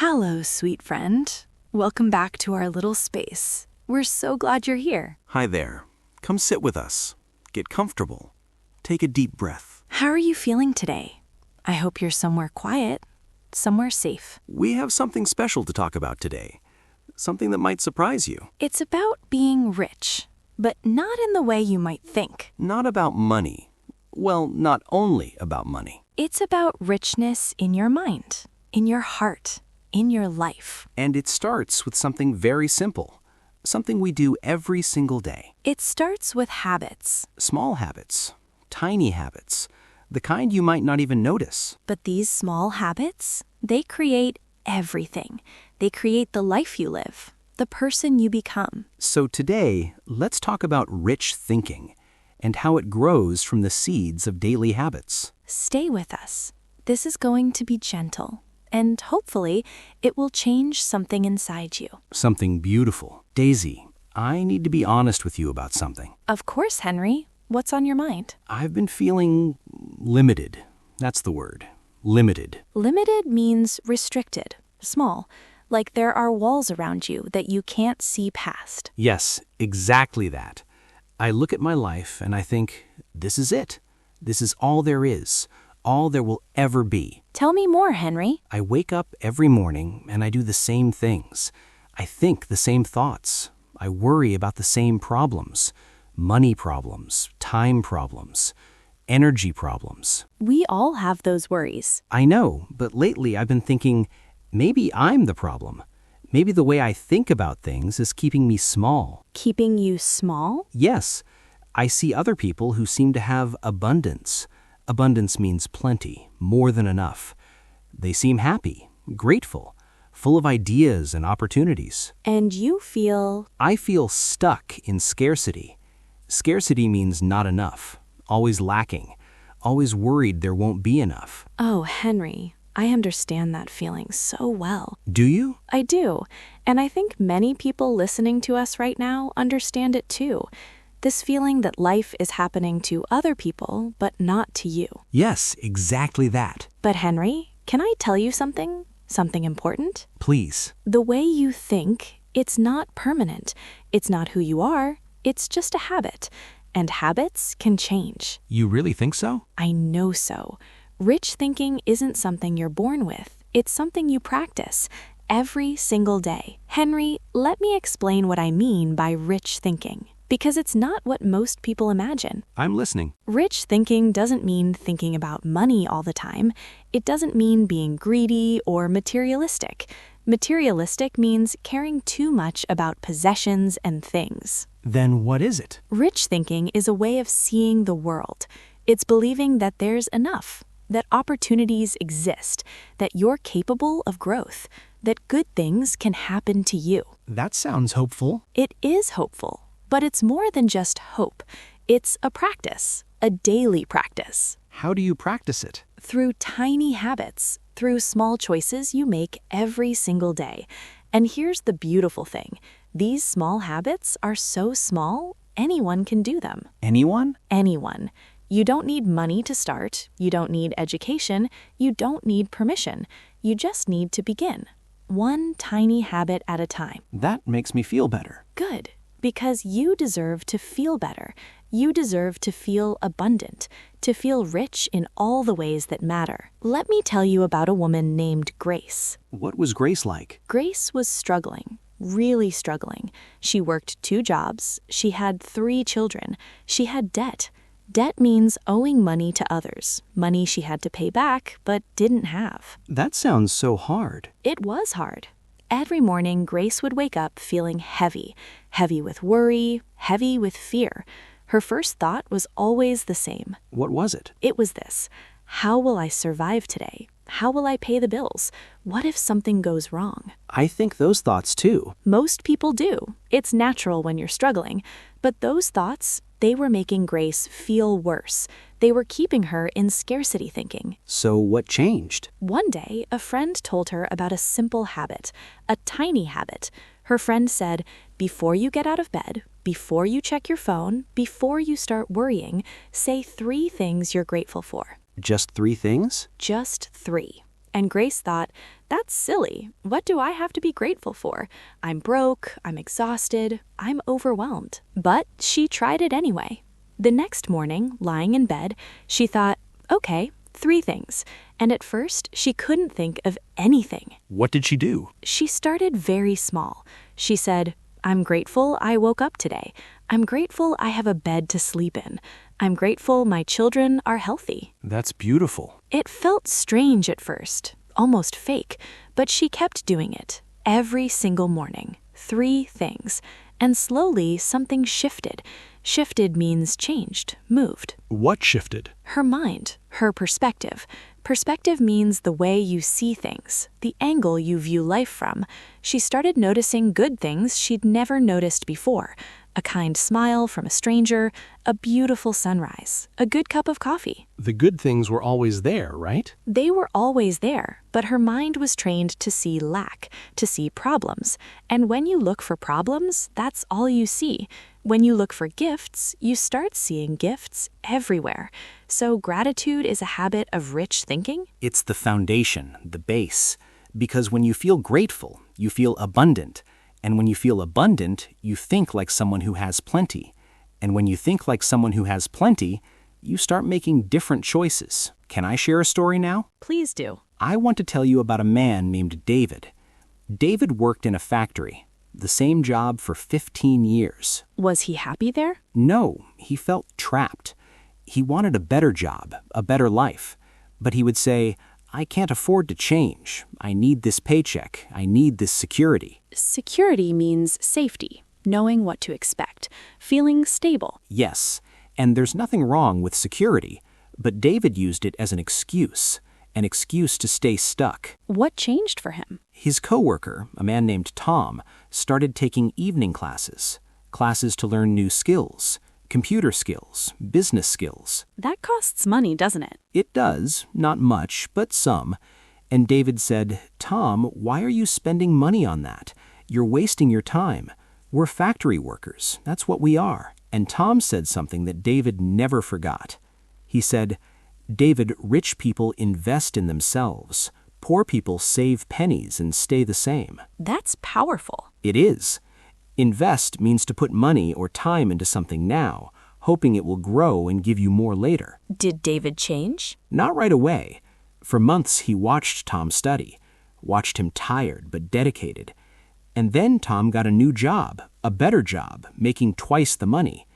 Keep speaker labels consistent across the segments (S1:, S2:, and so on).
S1: Hello, sweet friend. Welcome back to our little space. We're so glad you're here.
S2: Hi there. Come sit with us. Get comfortable. Take a deep breath.
S1: How are you feeling today? I hope you're somewhere quiet, somewhere safe.
S2: We have something special to talk about today. Something that might surprise you.
S1: It's about being rich, but not in the way you might think.
S2: Not about money. Well, not only about money.
S1: It's about richness in your mind, in your heart, in your life.
S2: And it starts with something very simple. Something we do every single day.
S1: It starts with habits.
S2: Small habits. Tiny habits. The kind you might not even notice.
S1: But these small habits, they create everything. They create the life you live, the person you become.
S2: So today, let's talk about rich thinking and how it grows from the seeds of daily habits.
S1: Stay with us. This is going to be gentle, and hopefully it will change something inside you.
S2: Something beautiful. Daisy, I need to be honest with you about something.
S1: Of course, Henry. What's on your mind?
S2: I've been feeling limited. That's the word. Limited.
S1: Limited means restricted, small, like there are walls around you that you can't see past.
S2: Yes, exactly that. I look at my life and I think, this is it. This is all there is, all there will ever be.
S1: Tell me more, Henry.
S2: I wake up every morning and I do the same things. I think the same thoughts. I worry about the same problems. Money problems, time problems, energy problems.
S1: We all have those worries.
S2: I know, but lately I've been thinking, maybe I'm the problem. Maybe the way I think about things is keeping me small.
S1: Keeping you small?
S2: Yes, I see other people who seem to have abundance. Abundance means plenty, more than enough. They seem happy, grateful, full of ideas and opportunities.
S1: And you feel?
S2: I feel stuck in scarcity. Scarcity means not enough, always lacking, always worried there won't be enough.
S1: Oh, Henry, I understand that feeling so well.
S2: Do you?
S1: I do, and I think many people listening to us right now understand it too. This feeling that life is happening to other people, but not to you.
S2: Yes, exactly that.
S1: But Henry, can I tell you something? Something important?
S2: Please.
S1: The way you think, it's not permanent. It's not who you are. It's just a habit, and habits can change.
S2: You really think so?
S1: I know so. Rich thinking isn't something you're born with. It's something you practice every single day. Henry, let me explain what I mean by rich thinking, because it's not what most people imagine.
S2: I'm listening.
S1: Rich thinking doesn't mean thinking about money all the time. It doesn't mean being greedy or materialistic. Materialistic means caring too much about possessions and things.
S2: Then what is it?
S1: Rich thinking is a way of seeing the world. It's believing that there's enough, that opportunities exist, that you're capable of growth, that good things can happen to you.
S2: That sounds hopeful.
S1: It is hopeful, but it's more than just hope. It's a practice, a daily practice.
S2: How do you practice it?
S1: Through tiny habits, through small choices you make every single day. And here's the beautiful thing. These small habits are so small, anyone can do them.
S2: Anyone?
S1: Anyone. You don't need money to start. You don't need education. You don't need permission. You just need to begin. One tiny habit at a time.
S2: That makes me feel better.
S1: Good. Because you deserve to feel better. You deserve to feel abundant, to feel rich in all the ways that matter. Let me tell you about a woman named Grace.
S2: What was Grace like?
S1: Grace was struggling, really struggling. She worked 2 jobs. She had 3 children. She had debt. Debt means owing money to others, money she had to pay back but didn't have.
S2: That sounds so hard.
S1: It was hard. Every morning, Grace would wake up feeling heavy, heavy with worry, heavy with fear. Her first thought was always the same.
S2: What was it?
S1: It was this: how will I survive today? How will I pay the bills? What if something goes wrong?
S2: I think those thoughts too.
S1: Most people do. It's natural when you're struggling. But those thoughts, they were making Grace feel worse. They were keeping her in scarcity thinking.
S2: So what changed?
S1: One day, a friend told her about a simple habit, a tiny habit. Her friend said, before you get out of bed, before you check your phone, before you start worrying, say 3 things you're grateful for.
S2: Just 3 things?
S1: Just 3. And Grace thought, that's silly. What do I have to be grateful for? I'm broke, I'm exhausted, I'm overwhelmed. But she tried it anyway. The next morning, lying in bed, she thought, okay, 3 things. And at first, she couldn't think of anything.
S2: What did she do?
S1: She started very small. She said, I'm grateful I woke up today. I'm grateful I have a bed to sleep in. I'm grateful my children are healthy.
S2: That's beautiful.
S1: It felt strange at first, almost fake, but she kept doing it every single morning. 3 things. And slowly something shifted. Shifted means changed, moved.
S2: What shifted?
S1: Her mind, her perspective. Perspective means the way you see things, the angle you view life from. She started noticing good things she'd never noticed before. A kind smile from a stranger, a beautiful sunrise, a good cup of coffee.
S2: The good things were always there, right?
S1: They were always there, but her mind was trained to see lack, to see problems. And when you look for problems, that's all you see. When you look for gifts, you start seeing gifts everywhere. So gratitude is a habit of rich thinking?
S2: It's the foundation, the base. Because when you feel grateful, you feel abundant. And when you feel abundant, you think like someone who has plenty. And when you think like someone who has plenty, you start making different choices. Can I share a story now?
S1: Please do.
S2: I want to tell you about a man named David. David worked in a factory, the same job for 15 years.
S1: Was he happy there?
S2: No, he felt trapped. He wanted a better job, a better life. But he would say, I can't afford to change. I need this paycheck. I need this security.
S1: Security means safety, knowing what to expect, feeling stable.
S2: Yes, and there's nothing wrong with security, but David used it as an excuse to stay stuck.
S1: What changed for him?
S2: His coworker, a man named Tom, started taking evening classes to learn new skills, computer skills, business skills.
S1: That costs money, doesn't it?
S2: It does, not much, but some. And David said, Tom, why are you spending money on that? You're wasting your time. We're factory workers. That's what we are. And Tom said something that David never forgot. He said, David, rich people invest in themselves. Poor people save pennies and stay the same.
S1: That's powerful.
S2: It is. Invest means to put money or time into something now, hoping it will grow and give you more later.
S1: Did David change?
S2: Not right away. For months he watched Tom study, watched him tired but dedicated. And then Tom got a new job, a better job, making twice the money.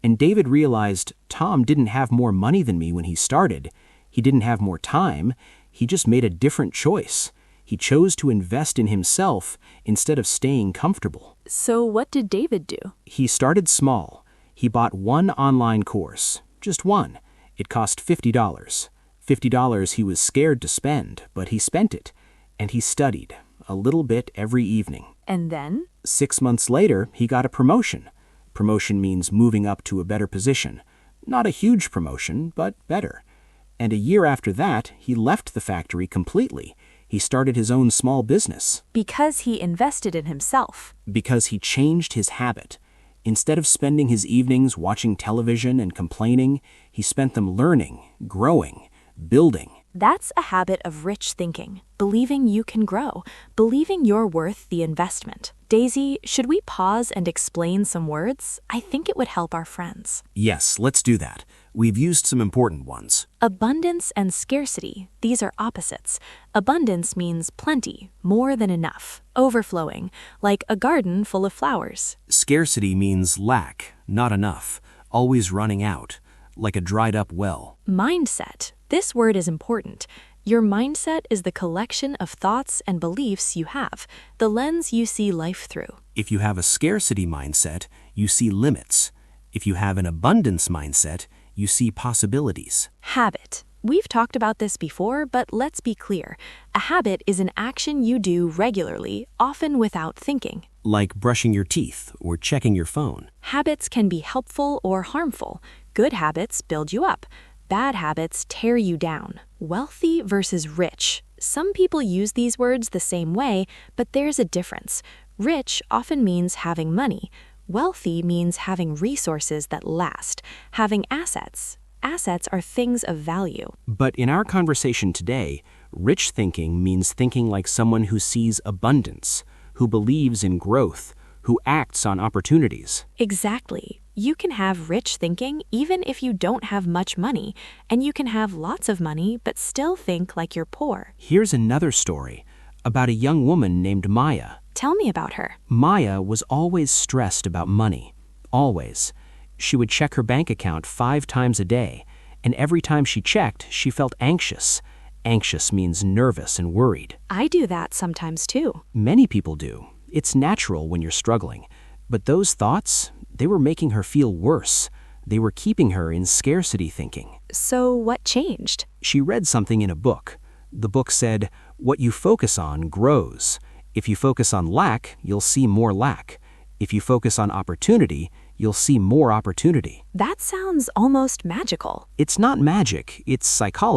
S2: And David realized Tom didn't have more money than me when he started. He didn't have more time. He just made a different choice. He chose to invest in himself instead of staying comfortable.
S1: So what did David do?
S2: He started small. He bought one online course, just one. It cost $50. $50 he was scared to spend, but he spent it. And he studied, a little bit every evening.
S1: And then?
S2: 6 months later, he got a promotion. Promotion means moving up to a better position. Not a huge promotion, but better. And a year after that, he left the factory completely. He started his own small business.
S1: Because he invested in himself.
S2: Because he changed his habit. Instead of spending his evenings watching television and complaining, he spent them learning, growing, building.
S1: That's a habit of rich thinking, believing you can grow, believing you're worth the investment. Daisy, should we pause and explain some words? I think it would help our friends.
S2: Yes, let's do that. We've used some important ones.
S1: Abundance and scarcity, these are opposites. Abundance means plenty, more than enough, overflowing, like a garden full of flowers.
S2: Scarcity means lack, not enough, always running out, like a dried-up well.
S1: Mindset. This word is important. Your mindset is the collection of thoughts and beliefs you have, the lens you see life through.
S2: If you have a scarcity mindset, you see limits. If you have an abundance mindset, you see possibilities.
S1: Habit. We've talked about this before, but let's be clear. A habit is an action you do regularly, often without thinking.
S2: Like brushing your teeth or checking your phone.
S1: Habits can be helpful or harmful. Good habits build you up. Bad habits tear you down. Wealthy versus rich. Some people use these words the same way, but there's a difference. Rich often means having money. Wealthy means having resources that last, having assets. Assets are things of value.
S2: But in our conversation today, Rich thinking means thinking like someone who sees abundance, who believes in growth, who acts on opportunities.
S1: Exactly. You can have rich thinking even if you don't have much money, and you can have lots of money but still think like you're poor.
S2: Here's another story about a young woman named Maya.
S1: Tell me about her.
S2: Maya was always stressed about money. Always. She would check her bank account 5 times a day, and every time she checked, she felt anxious. Anxious means nervous and worried.
S1: I do that sometimes too.
S2: Many people do. It's natural when you're struggling. But those thoughts, they were making her feel worse. They were keeping her in scarcity thinking.
S1: So what changed?
S2: She read something in a book. The book said, "What you focus on grows. If you focus on lack, you'll see more lack. If you focus on opportunity, you'll see more opportunity."
S1: That sounds almost magical.
S2: It's not magic, it's psychology.